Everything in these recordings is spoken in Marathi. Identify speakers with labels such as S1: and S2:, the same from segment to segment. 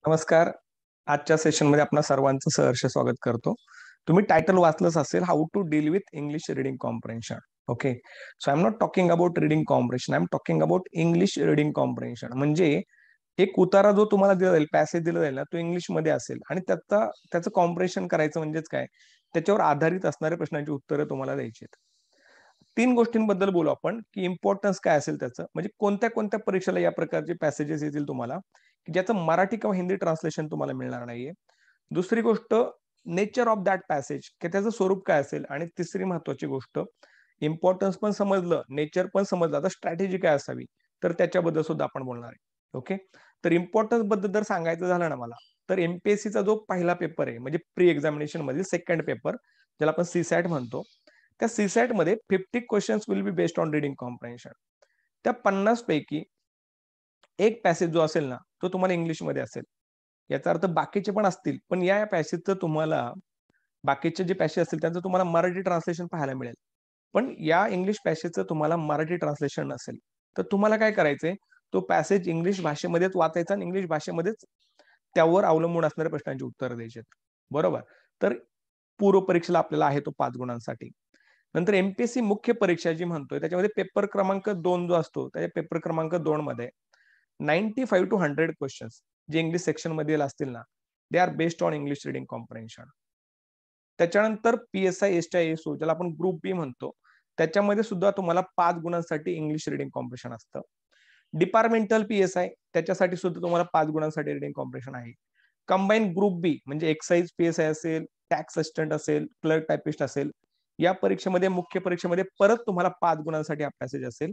S1: नमस्कार. आजच्या सेशनमध्ये आपणा सर्वांचं सहर्ष स्वागत करतो. तुम्ही टायटल वाचलंच असेल, how to deal with English reading comprehension. Okay. So I am not talking about reading comprehension, I am talking about English reading comprehension. म्हणजे एक उतारा जो तुम्हाला दिला जाईल, पॅसेज दिला जाईल ना, तो इंग्लिशमध्ये असेल आणि त्याचं कॉम्प्रिहेन्शन करायचं म्हणजेच काय? त्याच्यावर आधारित असणाऱ्या प्रश्नांची उत्तरं तुम्हाला द्यायची आहेत. 3 गोष्टींबद्दल बोलू आपण, की इम्पोर्टन्स काय असेल त्याचं. म्हणजे कोणत्या-कोणत्या परीक्षेला या प्रकारचे पॅसेजेस येतील तुम्हाला, की ज्याचं मराठी किंवा हिंदी ट्रान्सलेशन तुम्हाला मिळणार नाहीये. दुसरी गोष्ट नेचर ऑफ दॅट पॅसेज, की त्याचं स्वरूप काय असेल आणि तिसरी महत्त्वाची गोष्ट इम्पोर्टन्स पण समजलं, नेचर पण समजलं, आता स्ट्रॅटेजी काय असावी, तर त्याच्याबद्दल सुद्धा आपण बोलणार आहे. ओके. तर इम्पोर्टन्स बद्दल जर सांगायचं झालं ना मला, तर एम-पी-एस-सीचा जो पहिला पेपर आहे, म्हणजे प्री एक्झामिनेशन मधील सेकंड पेपर, ज्याला आपण सी-सॅट म्हणतो. त्या सी-सॅटमध्ये 50 questions will be based on reading comprehension. त्या 50 पैकी एक पॅसेज जो असेल ना, तो तुम्हाला इंग्लिशमध्ये असेल. याचा अर्थ बाकीचे पण असतील, पण या पॅसेजचं तुम्हाला बाकीचे जे पॅसेज असतील त्यांचं तुम्हाला मराठी ट्रान्सलेशन पाहायला मिळेल. पण या इंग्लिश पॅसेजचं तुम्हाला मराठी ट्रान्सलेशन नसेल. तर तुम्हाला काय करायचंय, तो पॅसेज इंग्लिश भाषेमध्येच वाचायचा आणि इंग्लिश भाषेमध्येच त्यावर अवलंबून असणाऱ्या प्रश्नांची उत्तरं द्यायची आहेत. बरोबर? तर पूर्व परीक्षेला आपल्याला आहे तो 5 गुणांसाठी. नंतर एम-पी-एस-सी मुख्य परीक्षा जी म्हणतोय, त्याच्यामध्ये पेपर क्रमांक 2 जो असतो, त्या पेपर क्रमांक 2 मध्ये 95 टू 100 क्वेशन्स जे इंग्लिश सेक्शनमध्ये असतील ना, they are based on English reading comprehension. त्याच्यानंतर पी-एस-आय, एस-टी-आय, एस-ओ ज्याला आपण ग्रुप बी म्हणतो, त्याच्यामध्ये सुद्धा तुम्हाला 5 गुणांसाठी इंग्लिश रीडिंग कॉम्प्रिहेन्शन असतं. डिपार्टमेंटल पी-एस-आय त्याच्यासाठी सुद्धा तुम्हाला 5 गुणांसाठी रीडिंग कॉम्प्रिहेन्शन आहे. कंबाईन ग्रुप बी म्हणजे एक्साइज पी-एस-आय असेल, टॅक्स असिस्टंट असेल, क्लर्क टायपिस्ट असेल, या परीक्षेमध्ये मुख्य परीक्षेमध्ये परत तुम्हाला 5 गुणांसाठी हा पॅसेज असेल.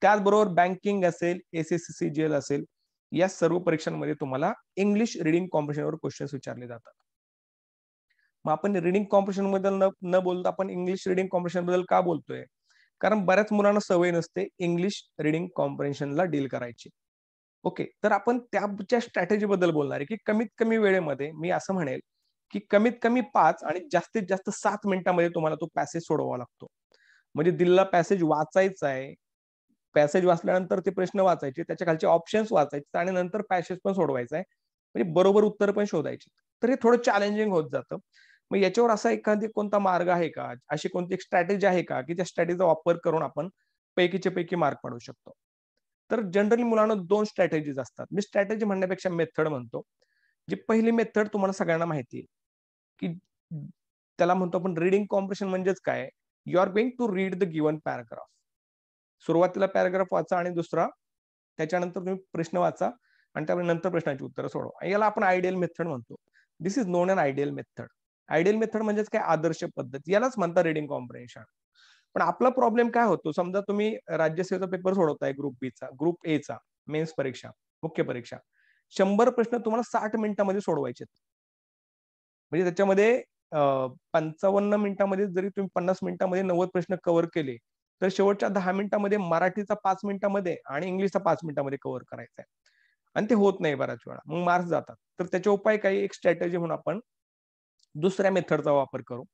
S1: त्याचबरोबर बँकिंग असेल, एस-एस-सी-जी-एल असेल, या सर्व परीक्षांमध्ये तुम्हाला इंग्लिश रीडिंग कॉम्प्रिहेन्शनवर क्वेश्चन्स विचारले जातात. मग आपण रीडिंग कॉम्प्रिहेन्शन बद्दल न न बोलता आपण इंग्लिश रीडिंग कॉम्प्रिहेन्शन बद्दल का बोलतोय? कारण बऱ्याच मुलांना सवय नसते इंग्लिश रीडिंग कॉम्प्रिहेन्शनला डील करायची. ओके. तर आपण त्याच्या स्ट्रॅटेजी बद्दल बोलणार आहे, की कमीत कमी वेळेमध्ये मी असं म्हणेल, की कमीत कमी 5 आणि जास्तीत जास्त 7 मिनिटांमध्ये तुम्हाला तो पॅसेज सोडवावा लागतो. म्हणजे दिलेला पॅसेज वाचायचा आहे. पॅसेज वाचल्यानंतर ते प्रश्न वाचायचे, त्याच्या खालचे ऑप्शन्स वाचायचे आणि नंतर पॅसेज पण सोडवायचा आहे. म्हणजे बरोबर उत्तर पण शोधायची. तर हे थोडं चॅलेंजिंग होत जातं. मग याच्यावर असा एखादी कोणता मार्ग आहे का? अशी कोणती एक स्ट्रॅटेजी आहे का, की त्या स्ट्रॅटेजीचा वापर करून आपण पैकीच्या पैकी मार्क पाडू शकतो? तर जनरली मुलांना 2 स्ट्रॅटेजीज असतात. मी स्ट्रॅटेजी म्हणण्यापेक्षा मेथड म्हणतो. जी पहिली मेथड तुम्हाला सगळ्यांना माहिती आहे, की त्याला म्हणतो आपण रीडिंग कॉम्प्रिहेन्शन म्हणजेच काय? You are going to read the given paragraph. सुरुवातीला पॅराग्राफ वाचा आणि दुसरा त्याच्यानंतर तुम्ही प्रश्न वाचा आणि त्यानंतर प्रश्नांची उत्तरं सोडवा. याला आपण आयडियल मेथड म्हणतो. This is known an ideal method. Ideal method म्हणजेच काय आदर्श पद्धत. यालाच म्हणतात रीडिंग कॉम्प्रिहेन्शन. पण आपला प्रॉब्लेम काय होतो? समजा तुम्ही राज्यसेवेचा पेपर सोडवताय ग्रुप बीचा, ग्रुप एचा, मेन्स परीक्षा, मुख्य परीक्षा. 100 प्रश्न तुम्हाला 60 मिनिटांमध्ये सोडवायचे आहेत. म्हणजे त्याच्यामध्ये 55 मिनिटांमध्ये जरी तुम्ही 50 मिनिटांमध्ये 90 प्रश्न कव्हर केले, तर शेवटच्या 10 मिनिटांमध्ये मराठीचा 5 मिनिटांमध्ये आणि इंग्लिशचा 5 मिनिटांमध्ये कव्हर करायचा आहे. आणि ते होत नाही बऱ्याच वेळा. मग मार्क्स जातात. तर त्याचे उपाय काही एक स्ट्रॅटेजी म्हणून आपण दुसऱ्या मेथडचा वापर करू.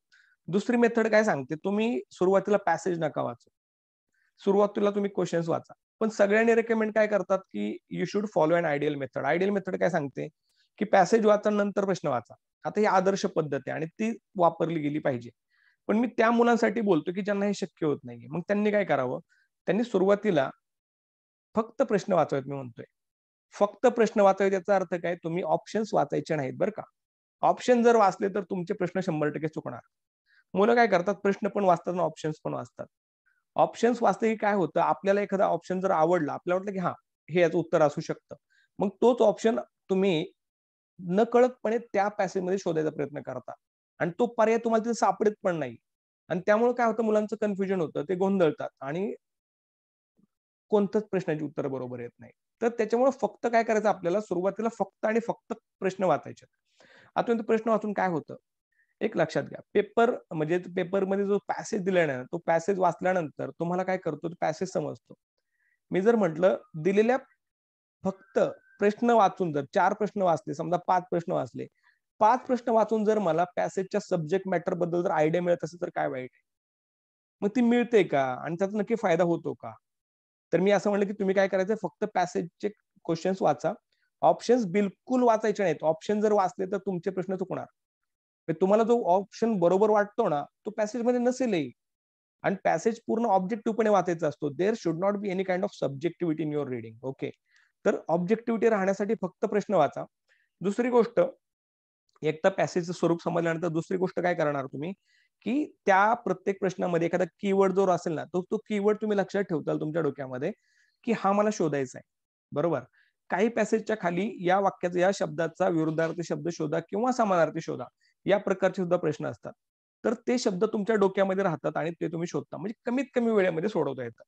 S1: दुसरी मेथड काय सांगते, तुम्ही सुरुवातीला पॅसेज नका वाचू. सुरुवातीला तुम्ही क्वेशन्स वाचा. पण सगळ्यांनी रिकमेंड काय करतात, की you should follow an ideal method. Ideal method काय सांगते, की पॅसेज वाचा नंतर प्रश्न वाचा. आता ही आदर्श पद्धत आहे आणि ती वापरली गेली पाहिजे. पण मी त्या मुलांसाठी बोलतो, की ज्यांना हे शक्य होत नाहीये. मग त्यांनी काय करावं? त्यांनी सुरुवातीला फक्त प्रश्न वाचावेत मी म्हणतोय. फक्त प्रश्न वाचावेत याचा अर्थ काय? तुम्ही ऑप्शन्स वाचायचे नाहीत बरं का. ऑप्शन जर वाचले तर तुमचे प्रश्न 100% चुकणार. मुलं काय करतात प्रश्न पण वाचतात आणि ऑप्शन्स पण वाचतात. ऑप्शन्स वाचले की काय होतं, आपल्याला एखादा ऑप्शन जर आवडला, आपल्याला वाटलं की हां, हे याचं उत्तर असू शकतं. मग तोच ऑप्शन तुम्ही नकळतपणे त्या पॅसेजमध्ये शोधायचा प्रयत्न करता आणि तो पर्याय तुम्हाला तिथे सापडत पण नाही. आणि त्यामुळे काय होतं मुलांचं कन्फ्युजन होतं, ते गोंधळतात आणि कोणत्याच प्रश्नाची उत्तरं बरोबर येत नाही. तर त्याच्यामुळे फक्त काय करायचं आपल्याला सुरुवातीला फक्त आणि फक्त प्रश्न वाचायचे. आता तो प्रश्न वाचून काय होतं? एक लक्षात घ्या. पेपर म्हणजे पेपरमध्ये जो पॅसेज दिलाय ना, तो पॅसेज वाचल्यानंतर तुम्हाला काय करतो, तो पॅसेज समजतो. मी जर म्हटलं दिलेल्या फक्त प्रश्न वाचून जर 4 प्रश्न वाचले, समजा 5 प्रश्न वाचले. 5 प्रश्न वाचून जर मला पॅसेजच्या सब्जेक्ट मॅटर बद्दल जर आयडिया मिळत असेल तर काय वाईट आहे? मग ती मिळते का? आणि त्याचा नक्की फायदा होतो का? तर मी असं म्हणलं, की तुम्ही काय करायचं फक्त पॅसेजचे क्वेशन्स वाचा. ऑप्शन्स बिलकुल वाचायचे नाहीत. ऑप्शन जर वाचले तर तुमचे प्रश्न चुकणार. तुम्हाला जो ऑप्शन बरोबर वाटतो ना तो पॅसेजमध्ये नसेलही. आणि पॅसेज पूर्ण ऑब्जेक्टिव्हपणे वाचायचा असतो. There should not be any kind of subjectivity in your reading. Okay, तर ऑब्जेक्टिव्हिटी राहण्यासाठी फक्त प्रश्न वाचा. दुसरी गोष्ट, एकदा पॅसेजचं स्वरूप समजल्यानंतर दुसरी गोष्ट काय करणार तुम्ही, की त्या प्रत्येक प्रश्नामध्ये एखादा कीवर्ड जर असेल ना, तो कीवर्ड तुम्ही लक्षात ठेवताल तुमच्या डोक्यामध्ये, की हा मला शोधायचा आहे. बरोबर. काही पॅसेजच्या खाली या वाक्याचा, या शब्दाचा विरुद्धार्थी शब्द शोधा किंवा समानार्थी शोधा, या प्रकारचे सुद्धा प्रश्न असतात. तर ते शब्द तुमच्या डोक्यामध्ये राहतात आणि ते तुम्ही शोधता. म्हणजे कमीत कमी वेळेमध्ये सोडवता येतं.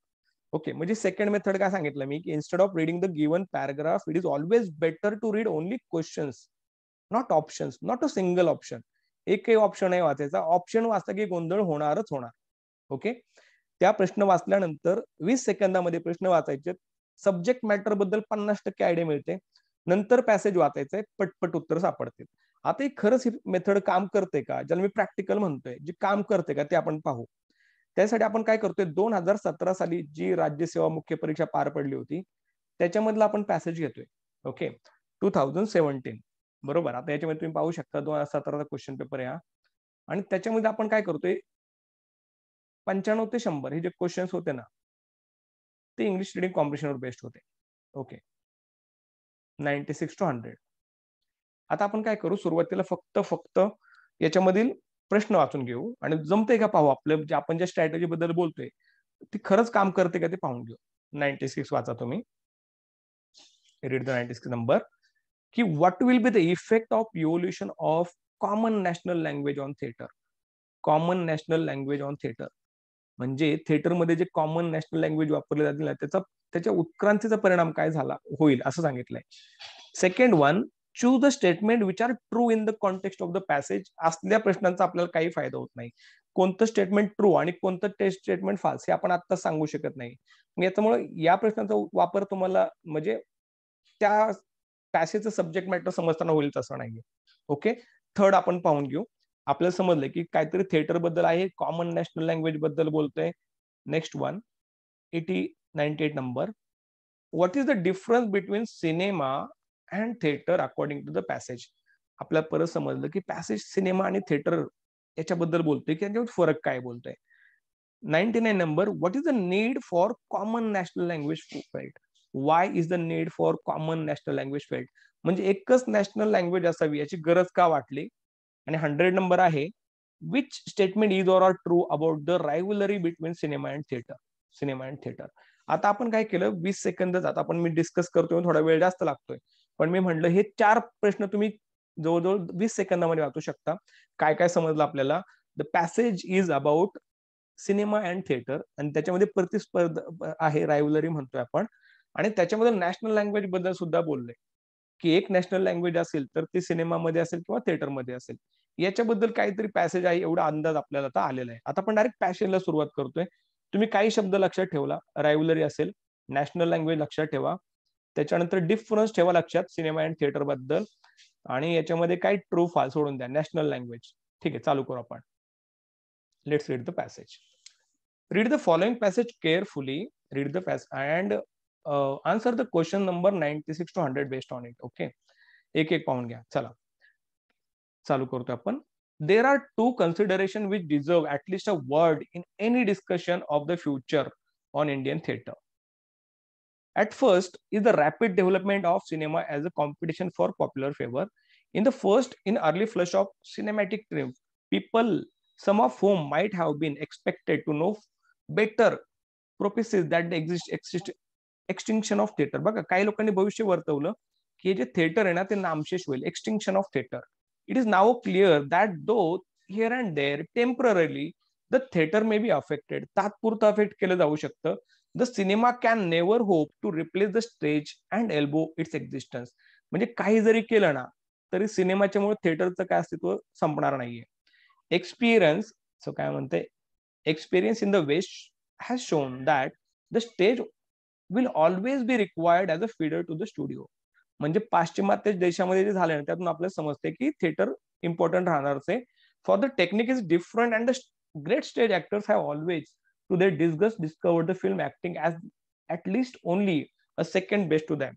S1: ओके, म्हणजे सेकंड मेथड काय सांगितलं मी, की instead of reading the given paragraph, it is always better to read only questions, not options, not a single option. एकही ऑप्शन नाही वाचायचा. ऑप्शन वाचला की गोंधळ होणारच होणार. ओके, त्या प्रश्न वाचल्यानंतर 20 सेकंदामध्ये प्रश्न वाचायचे. सब्जेक्ट मॅटर बद्दल 50% आयडिया मिळते. नंतर पॅसेज वाचायचंय, पटपट उत्तर सापडतील. आता ही खरंच ही मेथड काम करते का, ज्याला मी प्रॅक्टिकल म्हणतोय, जी काम करते का ते आपण पाहू. त्यासाठी आपण काय करतोय, 2017 साली जी राज्यसेवा मुख्य परीक्षा पार पडली होती त्याच्यामधला आपण पॅसेज घेतोय. ओके, 2017. बरोबर. आता याच्यामध्ये तुम्ही पाहू शकता 2017चा क्वेश्चन पेपर आहे हा. आणि त्याच्यामध्ये आपण काय करतोय, 95 ते 100 हे जे क्वेश्चन्स होते ना, ते इंग्लिश रिडिंग कॉम्प्रिहेन्शनवर बेस्ड होते. Okay, 96 to 100. आता आपण काय करू, सुरुवातीला फक्त याच्यामधील प्रश्न वाचून घेऊ आणि जमतंय का पाहू. आपलं जे आपण ज्या स्ट्रॅटेजी बद्दल बोलतोय ती खरंच काम करते का ते पाहून घेऊ. 96 वाचा तुम्ही. रीड द 96 नंबर, की what will be the effect of evolution of common national language on theatre. Common national language on theatre म्हणजे थिएटरमध्ये जे कॉमन नॅशनल लँग्वेज वापरले जातील ना, त्याच्या उत्क्रांतीचा परिणाम काय झाला होईल असं सांगितलंय. Second one, choose the statement which are true in the context of the passage. असल्या प्रश्नांचा आपल्याला काही फायदा होत नाही. कोणतं स्टेटमेंट ट्रू आणि कोणतं स्टेटमेंट फाल्स हे आपण आता सांगू शकत नाही. याच्यामुळे या प्रश्नाचा वापर तुम्हाला म्हणजे त्या पॅसेजचं सब्जेक्ट मॅटर समजताना होईल तसं नाहीये. ओके, थर्ड आपण पाहून घेऊ. आपल्याला समजलं की काहीतरी थिएटर बद्दल आहे, कॉमन नॅशनल लँग्वेज बद्दल बोलतोय. Next one, 98 number, what is the difference between cinema and theatre according to the passage. आपल्याला परत समजलं की पॅसेज सिनेमा आणि थिएटर याच्याबद्दल बोलतोय की याच्यामध्ये फरक काय बोलतोय. 99 number, what is the need for common national language felt. Y is the need for common national language felt. म्हणजे एकच नॅशनल लँग्वेज असावी याची गरज का वाटली. आणि 100 नंबर आहे, which statement is or are true about the rivalry between cinema and theatre. Cinema and theatre. आता आपण काय केलं, 20 सेकंद जात आपण मी डिस्कस करतोय, थोडा वेळ जास्त लागतोय, पण मी म्हटलं हे 4 प्रश्न तुम्ही जवळजवळ 20 सेकंदामध्ये वाचू शकता. काय काय समजलं आपल्याला. The passage is about cinema and theatre आणि त्याच्यामध्ये प्रतिस्पर्धा आहे, रायव्हलरी म्हणतोय आपण. आणि त्याच्यामध्ये नॅशनल लँग्वेज बद्दल सुद्धा बोललंय की एक नॅशनल लँग्वेज असेल तर ती सिनेमामध्ये असेल किंवा थिएटरमध्ये असेल. याच्याबद्दल काहीतरी पॅसेज आहे एवढा अंदाज आपल्याला आता आलेला आहे. आता आपण डायरेक्ट पॅसेजला सुरुवात करतोय. तुम्ही काही शब्द लक्षात ठेवला, रायव्हलरी असेल, नॅशनल लँग्वेज लक्षात ठेवा, त्याच्यानंतर डिफरन्स ठेवा लक्षात सिनेमा अँड थिएटर बद्दल, आणि याच्यामध्ये काय ट्रू फाल्स सोडून द्या, नॅशनल लँग्वेज. ठीक आहे, चालू करू आपण. Let's read the passage. Read the following passage carefully. Read the passage and answer the question number 96 to 100 based on it. Okay, एक एक पाहून घ्या. चला चालू करतो आपण. There are two considerations which deserve at least a word in any discussion of the future on Indian theatre. At first is the rapid development of cinema as a competition for popular favor. In early flush of cinematic triumph, people, some of whom might have been expected to know better, prophecies that the extinction of theater. बघा काही लोकांनी भविष्य वर्तवलं की जे थिएटर आहे ना ते नामशेष होईल, extinction of theatre. It is now clear that though here and there temporarily the theater may be affected, तात्पुरतं अफेक्ट केलं जाऊ शकतं, the cinema can never hope to replace the stage and elbow its existence. म्हणजे काही जरी केलं ना तरी सिनेमाच्यामुळे थिएटरचं काय अस्तित्व संपणार नाहीये. एक्सपिरियन्स, सो काय म्हणते, experience in the west has shown that the stage will always be required as a feeder to the studio. म्हणजे पाश्चिमात्य देशामध्ये जे झालं त्यातून आपल्याला समजते की थिएटर इम्पॉर्टंट राहणारच आहे. For the technique is different and the great stage actors have always to their disgust discovered the film acting as at least only a second best to them.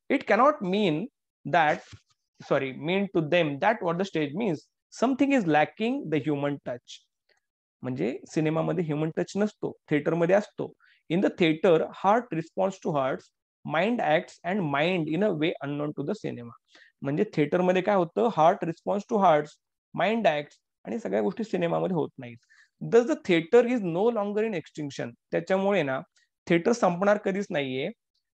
S1: It cannot mean mean to them that what the stage means. Something is lacking the human touch. म्हणजे सिनेमामध्ये ह्युमन टच नसतो, थिएटरमध्ये असतो. In the theatre heart response to heart, mind acts and mind in a way unknown to the cinema. म्हणजे थिएटरमध्ये काय होतं, heart response to heart, mind acts आणि सगळ्या गोष्टी सिनेमामध्ये होत नाहीत. Thus the theatre is no longer in extinction. त्याच्यामुळे ना थिएटर संपणार कधीच नाहीये.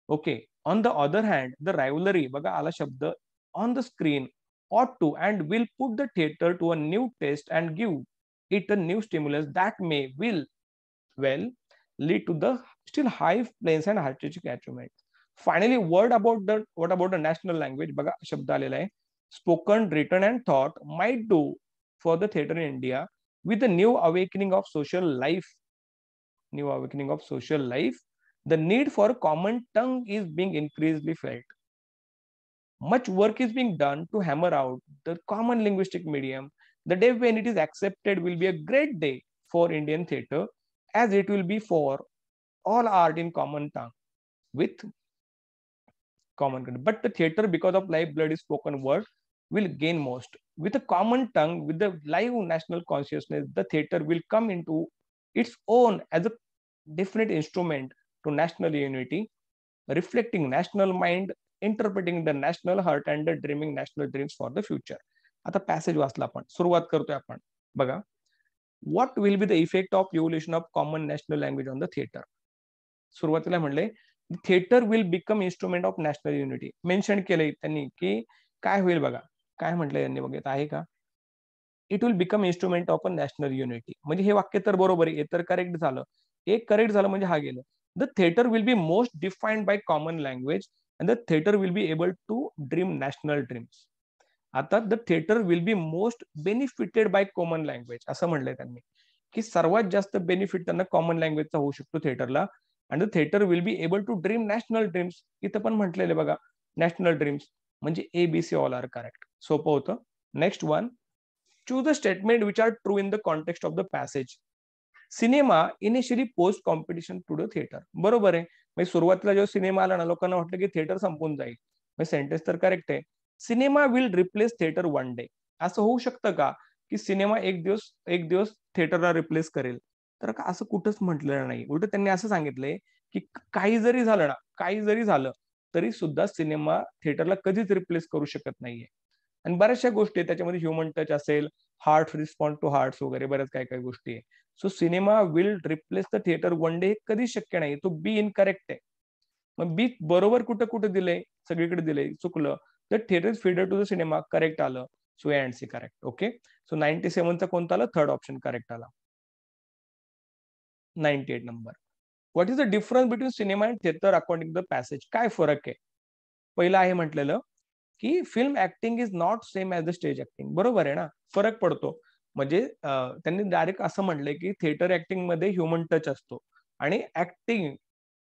S1: Okay. On the other hand the rivalry, बघा आला शब्द, on the screen ought to and will put the theater to a new test and give it a new stimulus that may well lead to the still high planes and artistic achievement. Finally, what about the national language? बघा शब्द आलेला आहे. Spoken, written and thought might do for the theater in India with the new awakening of social life. The need for a common tongue is being increasingly felt. Much work is being done to hammer out the common linguistic medium. The day when it is accepted will be a great day for Indian theatre, as it will be for all art in common tongue with common. But the theatre, because of lifeblood is spoken word, will gain most. With a common tongue, with the live national consciousness, the theatre will come into its own as a definite instrument to national unity, reflecting national mind, interpreting the national heart and the dreaming national dreams for the future. आता पॅसेज वाचला आपण, सुरुवात करतोय आपण. बघा, what will be the effect of evolution of common national language on the theatre. सुरुवातीला म्हणले theatre will become instrument of national unity. Mention केलंय त्यांनी की काय होईल. बघा काय म्हटलंय यांनी, बघितलं आहे का. It will become instrument of a national unity. म्हणजे हे वाक्य तर बरोबर आहे, तर करेक्ट झालं. एक करेक्ट झालं म्हणजे हा गेलं. The theatre will be most defined by common language and the theater will be able to dream national dreams. आता the theater will be most benefited by common language असं म्हणलंय त्यांनी की सर्वात जास्त बेनिफिट त्यांना कॉमन लँग्वेजचा होऊ शकतो थिएटरला. and the theater will be able to dream national dreams. इथं पण म्हटलेलं बघा नॅशनल ड्रीम्स, म्हणजे ABC ऑल आर करेक्ट. सोपं होतं. Next one, choose the statement which are true in the context of the passage. Cinema initially post competition to the theatre. बरोबर आहे. म्हणजे सुरुवातीला जेव्हा सिनेमा आला ना, लोकांना वाटलं की थिएटर संपून जाईल. सेंटेन्स तर करेक्ट आहे. Cinema will replace theatre one day. असं होऊ शकतं का की सिनेमा एक दिवस थिएटरला रिप्लेस करेल? तर असं कुठंच म्हटलेलं नाही. उलट त्यांनी असं सांगितलंय की काही जरी झालं तरी सुद्धा सिनेमा थिएटरला कधीच रिप्लेस करू शकत नाहीये. आणि बऱ्याचशा गोष्टी आहेत त्याच्यामध्ये, ह्युमन टच असेल, हार्ट रिस्पॉन्ड टू हार्ट्स वगैरे बऱ्याच काही गोष्टी आहे. So cinema will replace the theatre one day हे कधी शक्य नाही. तो बी इनकरेक्ट आहे. मग बी बरोबर कुठं कुठं दिलंय, सगळीकडे दिलंय, चुकलं. तर theatre feeder to the cinema correct आलं. So A and C correct. Okay. So 97चा कोणता आला, थर्ड ऑप्शन करेक्ट आला. 98 number. What is the difference between cinema and theatre according the passage. काय फरक आहे. पहिलं आहे म्हटलेलं की film acting is not same as the stage acting. बरोबर आहे ना, फरक पडतो. म्हणजे त्यांनी डायरेक्ट असं म्हणलंय की थिएटर ऍक्टिंग मध्ये ह्युमन टच असतो आणि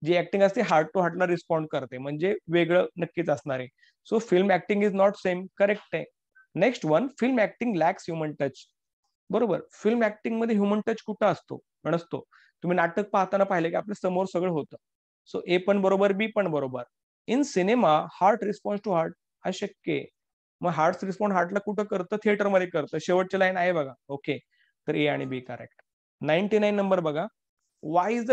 S1: जी ऍक्टिंग असते हार्ट टू हार्टला रिस्पॉन्ड करते, म्हणजे वेगळं नक्कीच असणार आहे. So film acting is not same, correct आहे. Next one, film acting lacks human touch. बरोबर. फिल्म ऍक्टिंग मध्ये ह्युमन टच कुठं असतो, नसतो. तुम्ही नाटक पाहताना पाहिले की आपल्या समोर सगळं होतं. सो ए पण बरोबर, बी पण बरोबर. In cinema heart response to heart अशक्य आहे. मग हार्ट रिस्पॉन्ड हार्टला कुठं करतं, थिएटरमध्ये करतं. शेवटची लाईन आहे बघा. ओके. तर ए आणि बी करेक्ट. 99 नंबर बघा. Y is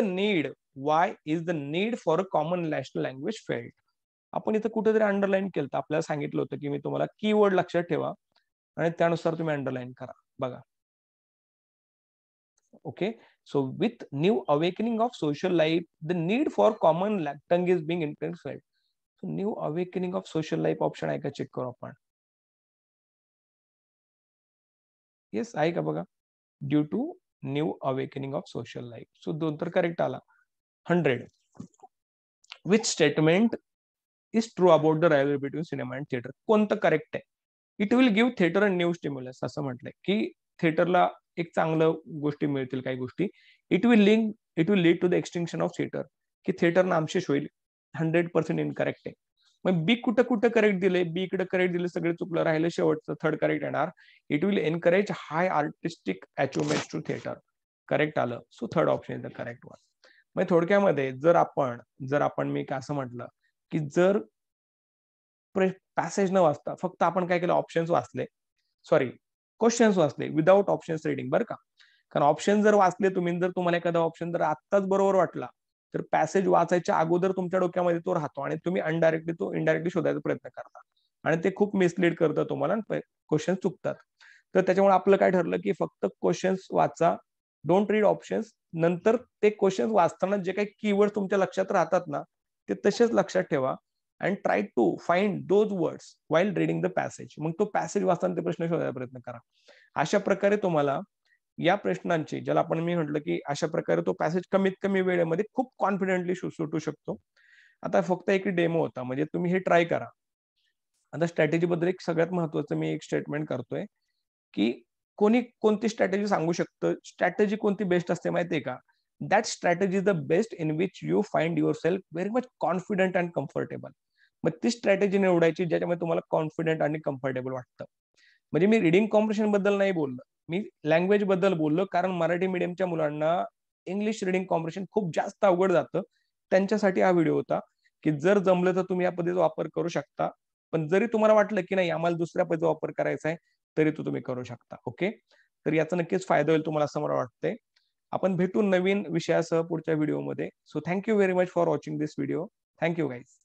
S1: the need for a common national language failed. आपण इथं कुठेतरी अंडरलाईन केलं, आपल्याला सांगितलं होतं की मी तुम्हाला कीवर्ड लक्षात ठेवा आणि त्यानुसार तुम्ही अंडरलाईन करा. बघा. Okay. So with new awakening of social life the need for common tongue is being intensified. New awakening of social life option आहे का, चेक करू आपण. येस आहे का बघा. Due to new awakening of social life. So दोन तर करेक्ट आला. 100. Which statement is true about the rivalry between cinema and theatre. कोणतं करेक्ट आहे. It will give theatre a new stimulus. असं म्हटलंय की थिएटरला एक चांगलं गोष्टी मिळतील, काही गोष्टी. It will lead to the extinction of theatre, की थिएटर नामशेष होईल. 100% इनकरेक्ट आहे. मग बी कुठं करेक्ट दिले, बी इकडे करेक्ट दिले, सगळे चुकलं, राहिलं शेवटचं थर्ड करेक्ट येणार. It will encourage high artistic achievement to theatre. Correct आलं. So third option is the correct one. मग थोडक्यामध्ये जर आपण मी असं म्हटलं की जर पॅसेज न वाचता फक्त आपण काय केलं, ऑप्शन्स वाचले, सॉरी क्वेश्चन्स वाचले विदाउट ऑप्शन्स रीडिंग, बरं का. कारण ऑप्शन जर वाचले तुम्ही, जर तुम्हाला एखादा ऑप्शन जर आत्ताच बरोबर वाटला, तर पॅसेज वाचायच्या अगोदर तुमच्या डोक्यामध्ये तो राहतो आणि तुम्ही इनडायरेक्टली शोधायचा प्रयत्न करता आणि ते खूप मिसलीड करतं तुम्हाला, क्वेश्चन चुकतात. तर त्याच्यामुळे आपलं काय ठरलं की फक्त क्वेश्चन्स वाचा, डोंट रीड ऑप्शन्स. नंतर ते क्वेश्चन्स वाचताना जे काही कीवर्ड तुमच्या लक्षात राहतात ना, ते तसेच लक्षात ठेवा and try to find those words while reading the passage. मग तो पॅसेज वाचताना ते प्रश्न शोधायचा प्रयत्न करा. अशा प्रकारे तुम्हाला या प्रश्नांची, ज्याला आपण मी म्हटलं की अशा प्रकारे तो पॅसेज कमीत कमी वेळेमध्ये खूप कॉन्फिडेंटली सुटू शकतो. आता फक्त एक डेमो होता, म्हणजे तुम्ही हे ट्राय करा. आता स्ट्रॅटेजी बद्दल एक सगळ्यात महत्वाचं मी एक स्टेटमेंट करतोय, की कोणी कोणती स्ट्रॅटेजी सांगू शकतं, स्ट्रॅटेजी कोणती बेस्ट असते माहितीये का? That strategy is the best in which you find your self very much confident and comfortable. मग ती स्ट्रॅटेजी निवडायची ज्याच्यामध्ये तुम्हाला कॉन्फिडंट आणि कम्फर्टेबल वाटतं. म्हणजे मी रिडिंग कॉम्प्रिहेन्शन बद्दल नाही बोललो, मी लँग्वेज बद्दल बोललो, कारण मराठी मीडियमच्या मुलांना इंग्लिश रिडिंग कॉम्प्रिहेन्शन खूप जास्त अवघड जातं. त्यांच्यासाठी हा व्हिडिओ होता, की जर जमलं तर तुम्ही या पद्धतीचा वापर करू शकता. पण जरी तुम्हाला वाटलं की नाही आम्हाला दुसऱ्या पद्धतीचा वापर करायचा आहे, तरी तो तुम्ही करू शकता. ओके. तर याचा नक्कीच फायदा होईल तुम्हाला असं मला वाटतंय. आपण भेटू नवीन विषयासह पुढच्या व्हिडिओमध्ये. So thank you very much for watching this video. Thank you guys.